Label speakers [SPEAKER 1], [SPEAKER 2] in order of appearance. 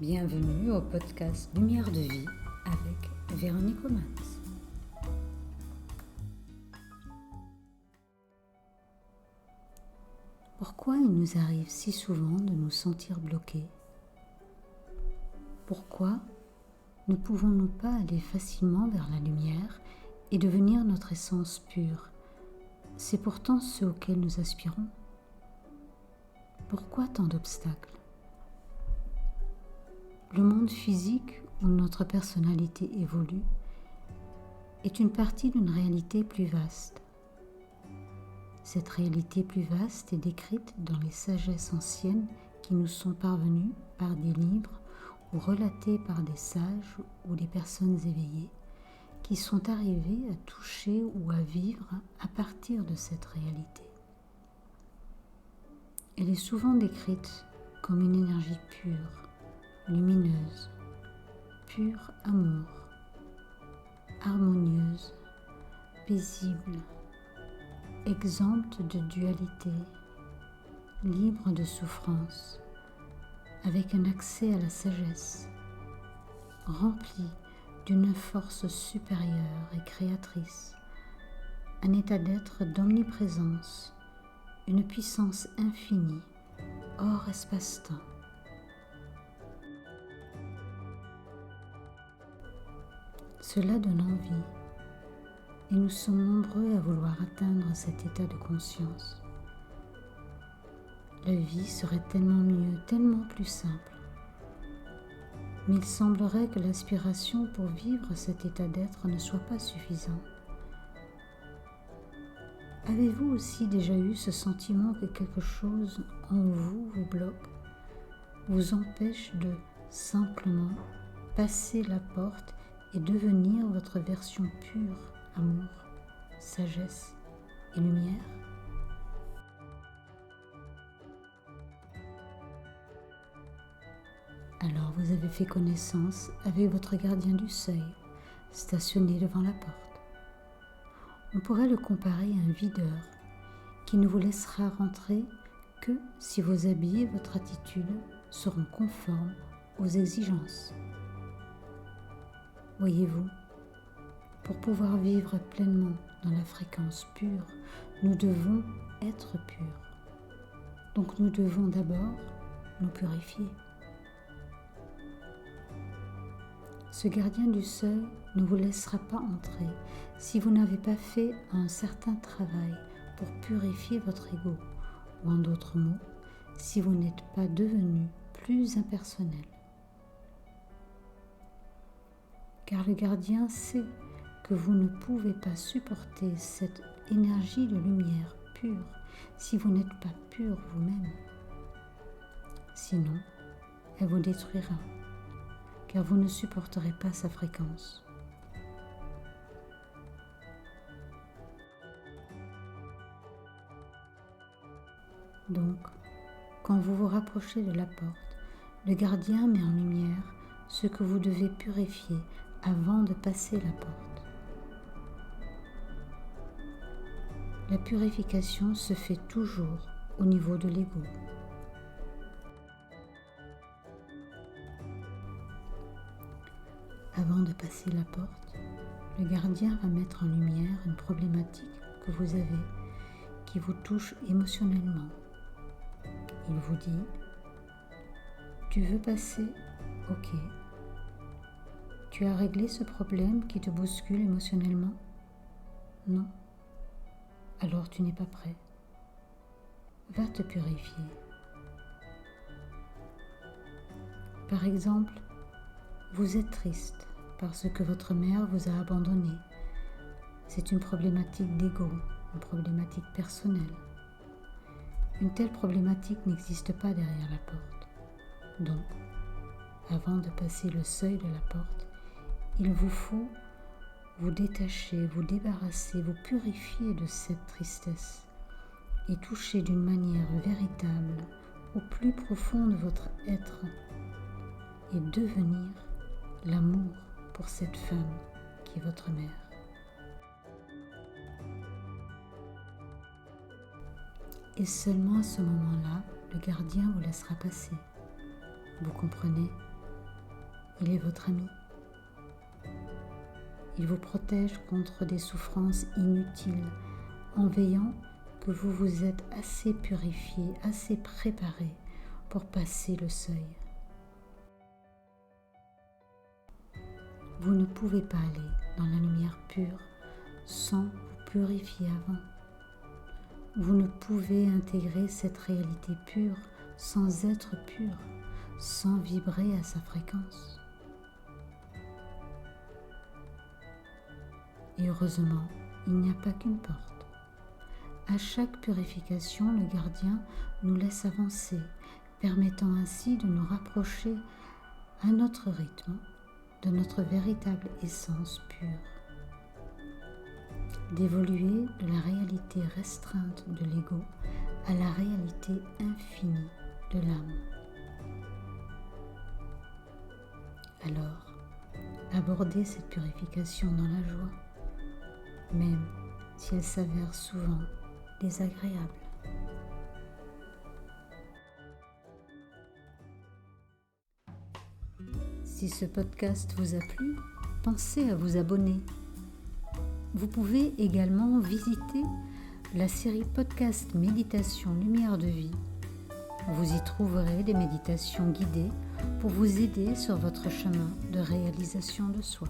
[SPEAKER 1] Bienvenue au podcast Lumière de vie avec Véronique Omans. Pourquoi il nous arrive si souvent de nous sentir bloqués? Pourquoi ne pouvons-nous pas aller facilement vers la lumière et devenir notre essence pure? C'est pourtant ce auquel nous aspirons. Pourquoi tant d'obstacles? Le monde physique où notre personnalité évolue est une partie d'une réalité plus vaste. Cette réalité plus vaste est décrite dans les sagesses anciennes qui nous sont parvenues par des livres ou relatées par des sages ou des personnes éveillées qui sont arrivées à toucher ou à vivre à partir de cette réalité. Elle est souvent décrite comme une énergie pure, lumineuse, pur amour, harmonieuse, paisible, exempte de dualité, libre de souffrance, avec un accès à la sagesse, remplie d'une force supérieure et créatrice, un état d'être d'omniprésence, une puissance infinie, hors espace-temps. Cela donne envie, et nous sommes nombreux à vouloir atteindre cet état de conscience. La vie serait tellement mieux, tellement plus simple. Mais il semblerait que l'aspiration pour vivre cet état d'être ne soit pas suffisante. Avez-vous aussi déjà eu ce sentiment que quelque chose en vous bloque, vous empêche de simplement passer la porte et devenir votre version pure, amour, sagesse et lumière? Alors vous avez fait connaissance avec votre gardien du seuil, stationné devant la porte. On pourrait le comparer à un videur qui ne vous laissera rentrer que si vos habits et votre attitude seront conformes aux exigences. Voyez-vous, pour pouvoir vivre pleinement dans la fréquence pure, nous devons être purs. Donc nous devons d'abord nous purifier. Ce gardien du seuil ne vous laissera pas entrer si vous n'avez pas fait un certain travail pour purifier votre ego, ou en d'autres mots, si vous n'êtes pas devenu plus impersonnel. Car le gardien sait que vous ne pouvez pas supporter cette énergie de lumière pure si vous n'êtes pas pur vous-même. Sinon, elle vous détruira, car vous ne supporterez pas sa fréquence. Donc, quand vous vous rapprochez de la porte, le gardien met en lumière ce que vous devez purifier avant de passer la porte. La purification se fait toujours au niveau de l'ego. Avant de passer la porte, le gardien va mettre en lumière une problématique que vous avez qui vous touche émotionnellement. Il vous dit: tu veux passer? Ok. Tu as réglé ce problème qui te bouscule émotionnellement? Non. Alors tu n'es pas prêt. Va te purifier. Par exemple, vous êtes triste parce que votre mère vous a abandonné. C'est une problématique d'ego, une problématique personnelle. Une telle problématique n'existe pas derrière la porte. Donc, avant de passer le seuil de la porte, il vous faut vous détacher, vous débarrasser, vous purifier de cette tristesse et toucher d'une manière véritable au plus profond de votre être et devenir l'amour pour cette femme qui est votre mère. Et seulement à ce moment-là, le gardien vous laissera passer. Vous comprenez? il est votre ami. Il vous protège contre des souffrances inutiles en veillant que vous vous êtes assez purifié, assez préparé pour passer le seuil. Vous ne pouvez pas aller dans la lumière pure sans vous purifier avant. Vous ne pouvez intégrer cette réalité pure sans être pur, sans vibrer à sa fréquence. Et heureusement, il n'y a pas qu'une porte. À chaque purification, le gardien nous laisse avancer, permettant ainsi de nous rapprocher à notre rythme de notre véritable essence pure, d'évoluer de la réalité restreinte de l'ego à la réalité infinie de l'âme. Alors, abordez cette purification dans la joie, même si elle s'avère souvent désagréable. Si ce podcast vous a plu, pensez à vous abonner. Vous pouvez également visiter la série podcast Méditation Lumière de Vie. Vous y trouverez des méditations guidées pour vous aider sur votre chemin de réalisation de soi.